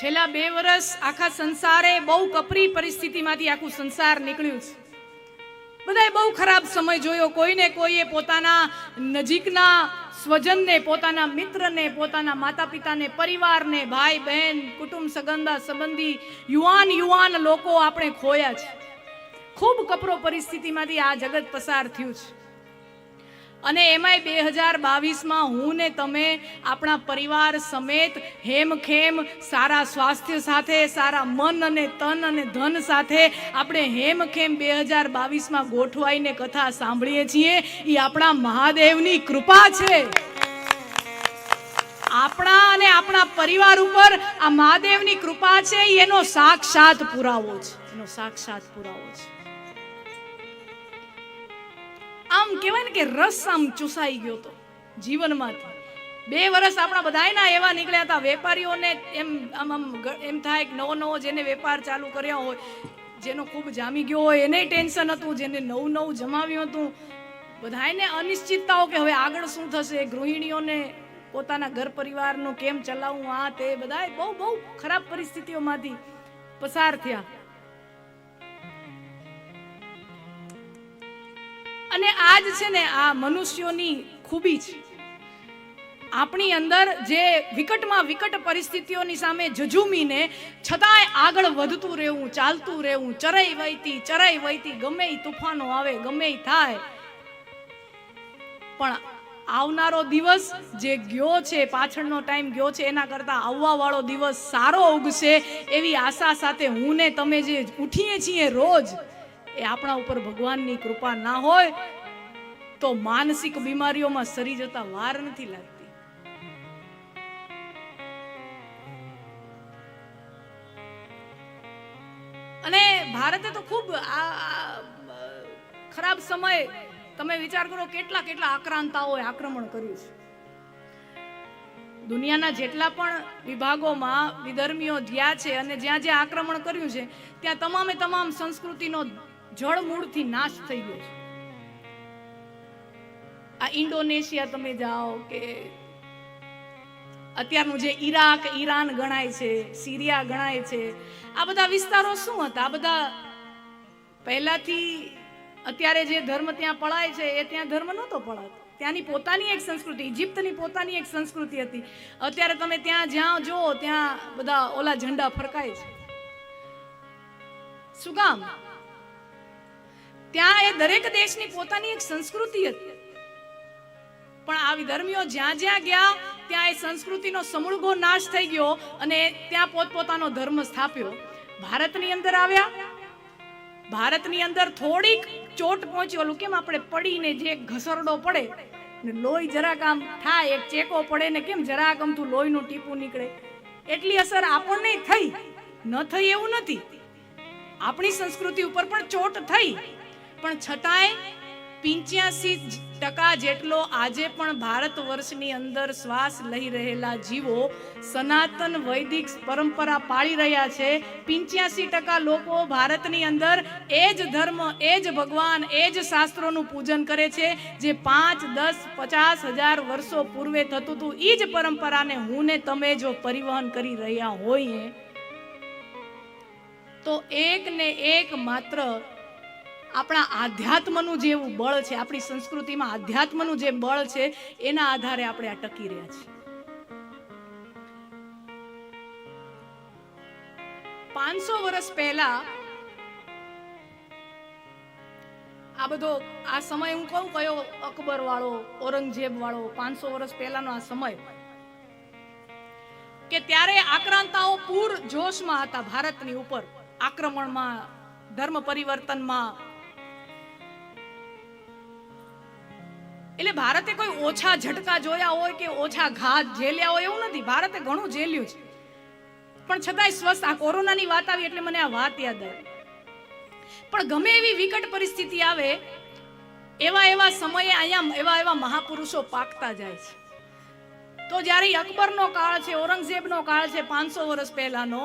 છેલ્લા 2 વર્ષ આખા સંસારે બહુ કપરી પરિસ્થિતિમાંથી આખું સંસાર નીકળ્યું છે. બધાએ બહુ ખરાબ સમય જોયો. કોઈને કોઈએ પોતાના નજીકના સ્વજનને, પોતાના મિત્રને, પોતાના માતા પિતાને, પરિવારને, ભાઈ બહેન, કુટુંબ સગંદા સંબંધી, યુવાન લોકો આપણે ખોયા છે. ખૂબ કપરો પરિસ્થિતિમાંથી આ જગત પસાર થયું છે. અને એમાંય 2022માં હું ને તમે આપણા પરિવાર સમેત હેમખેમ સારા સ્વાસ્થ્ય સાથે, સારા મન અને તન અને ધન સાથે આપણે હેમખેમ 2022માં ગોઠવાઈને કથા સાંભળીએ છીએ. એ આપણા મહાદેવની કૃપા છે. આપણા અને આપણા પરિવાર ઉપર આ મહાદેવની કૃપા છે. એનો સાક્ષાત પુરાવો છે. એનો સાક્ષાત પુરાવો છે. આમ કહેવાય ને કે રસ આમ ચૂસાઈ ગયો તો જીવનમાંથી. 2 વર્ષ આપણા બધાયના એવા નીકળ્યા હતા. વેપારીઓને એમ થાય કે નવો જેને વેપાર ચાલુ કર્યો હોય, જેનો ખૂબ જામી ગયો હોય, એને ટેન્શન હતું. જેને નવું જમાવ્યું હતું, બધાયને અનિશ્ચિતતાઓ કે હવે આગળ શું થશે. ગૃહિણીઓને પોતાના ઘર પરિવારનું કેમ ચલાવવું, આ તે બધાય બહુ ખરાબ પરિસ્થિતિઓમાંથી પસાર થયા. અને આજ છે ને આ મનુષ્યોની ખૂબી છે. આપણી અંદર જે વિકટમાં વિકટ પરિસ્થિતિઓની સામે ઝઝૂમીને છતાંય આગળ વધતું રહેવું, ચાલતું રહેવું, ચરાઈ વહીતી, ગમે એ તુફાનો આવે, ગમે એ થાય, પણ આવનારો દિવસ જે ગયો છે, પાછળનો ટાઈમ ગયો છે, એના કરતાં આવવા વાળો દિવસ સારો ઉગશે એવી આશા સાથે હું ને તમે જે ઉઠીએ છીએ રોજ, એ આપણા ઉપર ભગવાનની કૃપા ના હોય તો માનસિક બીમારીઓમાં સરી જતા વાર નથી લાગતી. અને ભારતે તો ખૂબ ખરાબ સમય, તમે વિચાર કરો કેટલા આક્રાંતાઓએ આક્રમણ કર્યું છે. દુનિયાના જેટલા પણ વિભાગોમાં વિધર્મીઓ ગયા છે અને જ્યાં આક્રમણ કર્યું છે, ત્યાં તમામ સંસ્કૃતિનો જળમૂળથી નાશ થઈ ગયો છે. આ ઇન્ડોનેશિયા તમે જાઓ, કે અત્યારનું જે ઈરાક, ઈરાન ગણાય છે, સિરિયા ગણાય છે, આ બધા વિસ્તારો શું હતા? આ બધા પહેલાથી અત્યારે જે ધર્મ ત્યાં પળાય છે એ ત્યાં ધર્મ નહોતો પળાતો. ત્યાંની પોતાની એક સંસ્કૃતિ, ઇજિપ્તની પોતાની એક સંસ્કૃતિ હતી. અત્યારે તમે ત્યાં જ્યાં જો ત્યાં બધા ઓલા ઝંડા ફરકાય છે. શું કામ? ત્યાં એ દરેક દેશની પોતાની એક સંસ્કૃતિ હતી. પણ આ વિધર્મીઓ જ્યાં ગયા ત્યાં એ સંસ્કૃતિનો સમૂળગો નાશ થઈ ગયો અને ત્યાં પોતપોતાનો ધર્મ સ્થાપ્યો. ભારતની અંદર આવ્યા, ભારતની અંદર થોડીક ચોટ પહોંચી. ઓલું કેમ આપણે પડીને જે ઘસરડો પડે ને લોહી જરાક આમ થાય, એક ચેકો પડે ને કેમ જરાક આમતું લોહીનું ટીપું નીકળે, એટલી અસર આપણને થઈ. ન થઈ એવું નથી, આપણી સંસ્કૃતિ ઉપર પણ ચોટ થઈ. પણ છતાંય 85% જેટલો આજે પણ ભારત વર્ષની અંદર શ્વાસ લઈ રહેલા જીવો સનાતન વૈદિક પરંપરા પાળી રહ્યા છે. 85% લોકો ભારતની અંદર એ જ ધર્મ, એ જ ભગવાન, એ જ શાસ્ત્રોનું પૂજન કરે છે જે 5, 10, 50 હજાર વર્ષો પૂર્વે થતું હતું. એ જ પરંપરાને હું ને તમે જો પરિવહન કરી રહ્યા હોઈએ તો એક ને એક માત્ર આપણા આધ્યાત્મનું જે એવું બળ છે, આપણી સંસ્કૃતિમાં આધ્યાત્મનું જે બળ છે, એના આધારે આપણે આ ટકી રહ્યા છીએ. 500 વર્ષ પહેલા આ બધો આ સમય હું કહું કયો, અકબર વાળો, ઔરંગઝેબ વાળો, 500 વર્ષ પહેલાનો આ સમય, કે ત્યારે આક્રાંતાઓ પૂર જોશમાં હતા ભારતની ઉપર, આક્રમણમાં, ધર્મ પરિવર્તનમાં. એટલે ભારતે કોઈ ઓછા ઝટકા જોયા હોય કે ઓછા ઘાત ઝેલ્યા હોય એવું નથી. ભારતે ઘણું ઝેલ્યું છે, પણ છતાંય સ્વસ્થ. આ કોરોનાની વાત આવી એટલે મને આ વાત યાદ આવી. પણ ગમે એવી વિકટ પરિસ્થિતિ આવે, એવા સમયે અહીંયા એવા મહાપુરુષો પાકતા જાય છે. તો જ્યારે અકબરનો કાળ છે, ઔરંગઝેબનો કાળ છે 500 વર્ષ પહેલાનો,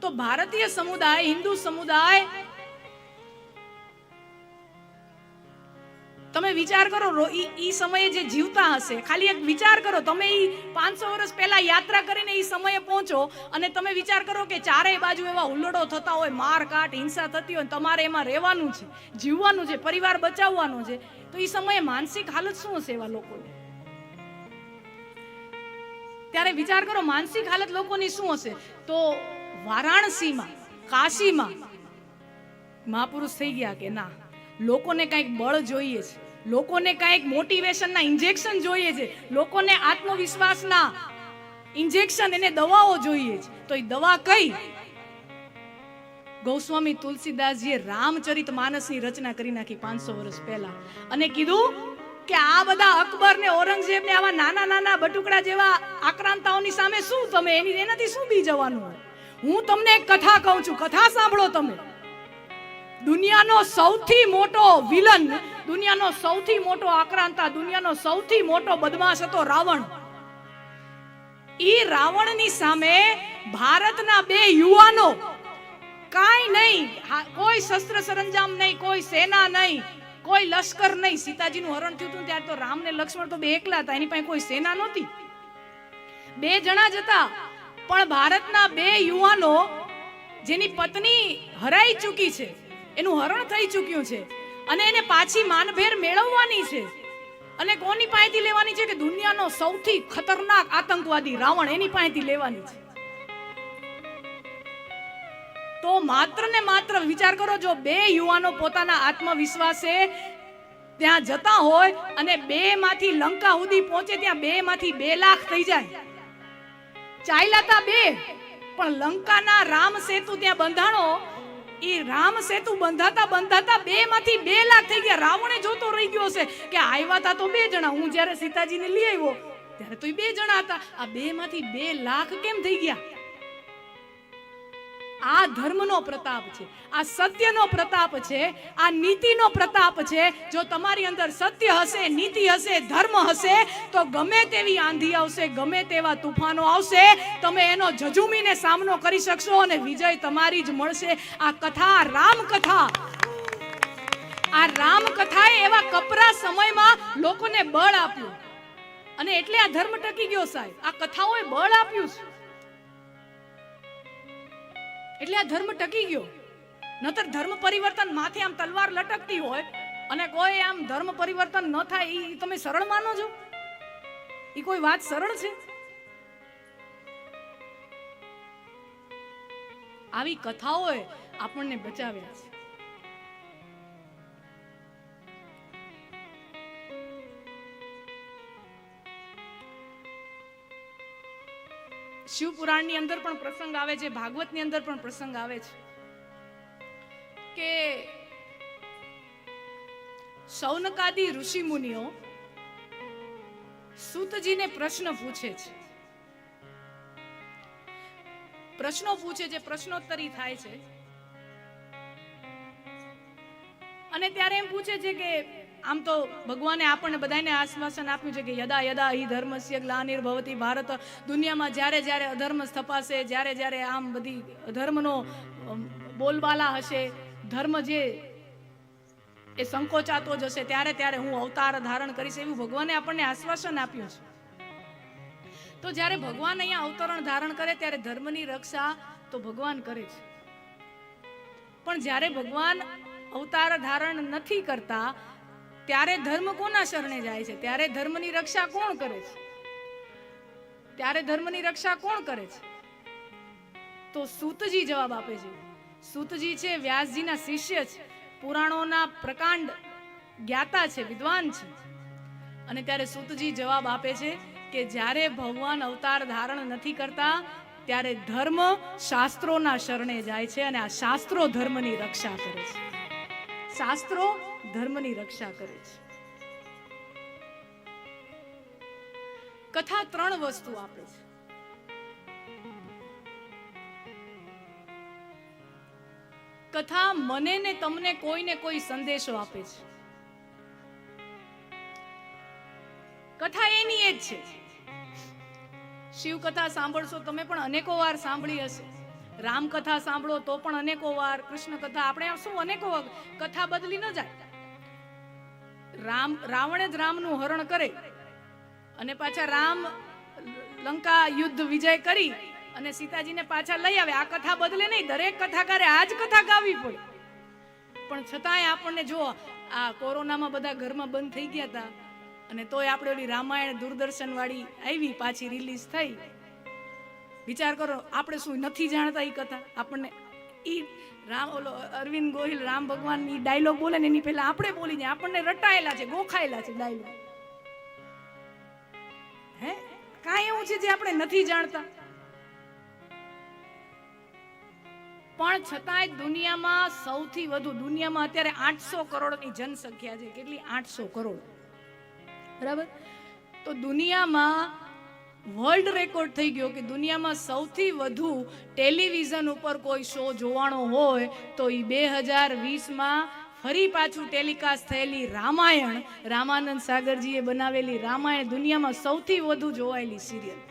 તો ભારતીય સમુદાય, હિન્દુ સમુદાય તમે વિચાર કરો ઈ સમયે જે જીવતા હશે, ખાલી એક વિચાર કરો, તમે ઈ 500 વર્ષ પહેલા યાત્રા કરીને ઈ સમયે પહોંચો અને તમે વિચાર કરો કે ચારેય બાજુ એવા હુલ્લડો થતા હોય, માર કાટ હિંસા થતી હોય, તમારે એમાં રહેવાનું છે, જીવવાનું છે, પરિવાર બચાવવાનો છે, તો ઈ સમયે માનસિક હાલત શું હશે એવા લોકોની? ત્યારે વિચાર કરો માનસિક હાલત લોકોની શું હશે. તો વારાણસીમાં, કાશીમાં મહાપુરુષ થઈ ગયા કે ના, લોકોને કંઈક બળ જોઈએ છે, લોકોને કંઈક મોટિવેશનના ઇન્જેક્શન જોઈએ છે, લોકોને આત્મવિશ્વાસના ઇન્જેક્શન, એને દવાઓ જોઈએ છે. તો એ દવા કઈ? ગોસ્વામી તુલસીદાસજીએ રામચરિત માનસની રચના કરી નાખી 500 વર્ષ પહેલા અને કીધું કે આ બધા અકબર ને ઔરંગઝેબ ને આવા નાના નાના બટુકડા જેવા આક્રાંતાઓની સામે શું તમે એનાથી શું બી જવાનું હોય? હું તમને એક કથા કહું છું, કથા સાંભળો તમે. દુનિયાનો સૌથી મોટો વિલન, દુનિયાનો સૌથી મોટો આક્રાંતા, દુનિયાનો સૌથી મોટો બદમાશ હતો રાવણ. ઈ રાવણની સામે ભારતના 2 યુવાનો, કાઈ નહીં, કોઈ શસ્ત્ર સરંજામ નહીં, કોઈ સેના નહીં, કોઈ લશ્કર નહીં. સીતાજીનું હરણ થયું હતું ત્યારે તો રામ ને લક્ષ્મણ તો 2 એકલા હતા, એની પાસે કોઈ સેના નહોતી, 2 જણા જ હતા. પણ ભારતના 2 યુવાનો જેની પત્ની હરાઈ ચૂકી છે, એનું હરણ થઈ ચૂક્યું છે અને એને પાછી માનભેર મેળવવાની છે, અને કોની પાસેથી લેવાની છે? કે દુનિયાનો સૌથી ખતરનાક આતંકવાદી રાવણ, એની પાસેથી લેવાની છે. તો માત્ર ને માત્ર વિચાર કરો, જો 2 યુવાનો પોતાના આત્મવિશ્વાસે ત્યાં જતા હોય અને 2 માંથી લંકા સુધી પહોંચે, ત્યાં 2 માંથી 2 લાખ થઈ જાય. ચાલ્યા હતા 2, પણ લંકાના રામ સેતુ ત્યાં બંધાણો, ઈ રામ સેતુ બંધાતા બંધાતા 2 માંથી 2 લાખ થઈ ગયા. રાવણે જોતો રહી ગયો છે કે આવ્યા હતા તો 2 જણા, હું જ્યારે સીતાજીને લઈ આવ્યો ત્યારે તો 2 જણા હતા, આ 2 માંથી 2 લાખ કેમ થઈ ગયા? આ ધર્મનો પ્રતાપ છે, આ સત્યનો પ્રતાપ છે, આ નીતિનો પ્રતાપ છે. જો તમારી અંદર સત્ય હશે, નીતિ હશે, ધર્મ હશે, તો ગમે તેવી આંધી આવશે, ગમે તેવા તુફાનો આવશે, તમે એનો ઝઝૂમીને સામનો કરી શકશો અને વિજય તમારી જ મળશે. આ કથા, રામકથા, આ રામકથાએ એવા કપરા સમયમાં લોકોને બળ આપ્યું અને એટલે આ ધર્મ ટકી ગયો સાહેબ. આ કથાઓએ બળ આપ્યું છે એટલે આ ધર્મ ટકી ગયો. નતર ધર્મ પરિવર્તન માથે આમ તલવાર લટકતી હોય અને કોઈ આમ ધર્મ પરિવર્તન ન થાય, એ તમે સરળ માનો છો? એ કોઈ વાત સરળ છે? આવી કથાઓએ આપણને બચાવ્યા છે. શિવપુરાણની અંદર પણ પ્રસંગ આવે છે, ભાગવતની અંદર પણ પ્રસંગ આવે છે કે શૌનકાદી ઋષિ મુનિઓ સૂતજીને પ્રશ્ન પૂછે છે. પ્રશ્નોત્તરી થાય છે અને ત્યારે એમ પૂછે છે કે આમ તો ભગવાને આપણને બધાને આશ્વાસન આપ્યું છે કે યદા યદા હિ ધર્મસ્ય ગ્લાનિર્ભવતિ ભારત, દુનિયામાં જ્યારે જ્યારે અધર્મ સ્થપાશે, જ્યારે જ્યારે આમ બધી અધર્મનો બોલબાલા હશે, ધર્મ જે એ સંકોચાતો જશે, ત્યારે ત્યારે હું અવતાર ધારણ કરીશ, એવું ભગવાને આપણને આશ્વાસન આપ્યું છે. તો જ્યારે ભગવાન અહીંયા અવતરણ ધારણ કરે ત્યારે ધર્મની રક્ષા તો ભગવાન કરે છે, પણ જ્યારે ભગવાન અવતાર ધારણ નથી કરતા ત્યારે ધર્મ કોના શરણે જાય છે? ત્યારે ધર્મની રક્ષા કોણ કરે છે? ત્યારે ધર્મની રક્ષા કોણ કરે છે? તો સૂતજી જવાબ આપે છે. સૂતજી છે વ્યાસજીના શિષ્ય છે, પુરાણોના પ્રકાંડ જ્ઞાતા છે, વિદ્વાન છે. અને ત્યારે સૂતજી જવાબ આપે છે કે જ્યારે ભગવાન અવતાર ધારણ નથી કરતા ત્યારે ધર્મ શાસ્ત્રોના શરણે જાય છે અને આ શાસ્ત્રો ધર્મની રક્ષા કરે છે. શાસ્ત્રો ધર્મની રક્ષા કરે છે. કથા 3 વસ્તુ આપે છે. કથા મને ને તમને કોઈને કોઈ સંદેશો આપે છે. કથા એની એ જ છે. શિવ કથા સાંભળશો તમે પણ અનેકો વાર સાંભળી હશે, રામ કથા સાંભળો તો પણ અનેકો વાર, કૃષ્ણ કથા, આપણે શું અનેકો કથા બદલી ન જાય. રાવણે જ રામનું હરણ કરે અને પાછા રામ લંકા યુદ્ધ વિજય કરી અને સીતાજીને પાછા લઈ આવે. આ કથા બદલે નહીં, દરેક કથાકારે આ જ કથા ગાવી પડે. પણ છતાંય આપણને જો આ કોરોનામાં બધા ઘરમાં બંધ થઈ ગયા હતા અને તોય આપણે ઓલી રામાયણ દૂરદર્શન વાળી આવી પાછી રિલીઝ થઈ. વિચાર કરો, આપણે શું નથી જાણતા એ કથા? આપણને ઈ ઓલો અરવિંદ ગોહિલ રામ ભગવાન ની ડાયલોગ બોલે ને એની પહેલા આપણે બોલી જાય. આપણને રટાયેલા છે, ગોખાયેલા છે ડાયલોગ. હે કાંઈ એવું છે જે આપણે નથી જાણતા? પણ છતાંય દુનિયામાં સૌથી વધુ, દુનિયામાં અત્યારે 800 કરોડની જનસંખ્યા છે. કેટલી? 800 કરોડ. બરાબર? તો દુનિયામાં વર્લ્ડ રેકોર્ડ થઈ ગયો કે દુનિયામાં સૌથી વધુ ટેલિવિઝન ઉપર કોઈ શો જોવાનો હોય તો એ 2020માં ફરી પાછું ટેલિકાસ્ટ થયેલી રામાયણ, રામાનંદ સાગરજીએ બનાવેલી રામાયણ દુનિયામાં સૌથી વધુ જોવાયેલી સિરિયલ.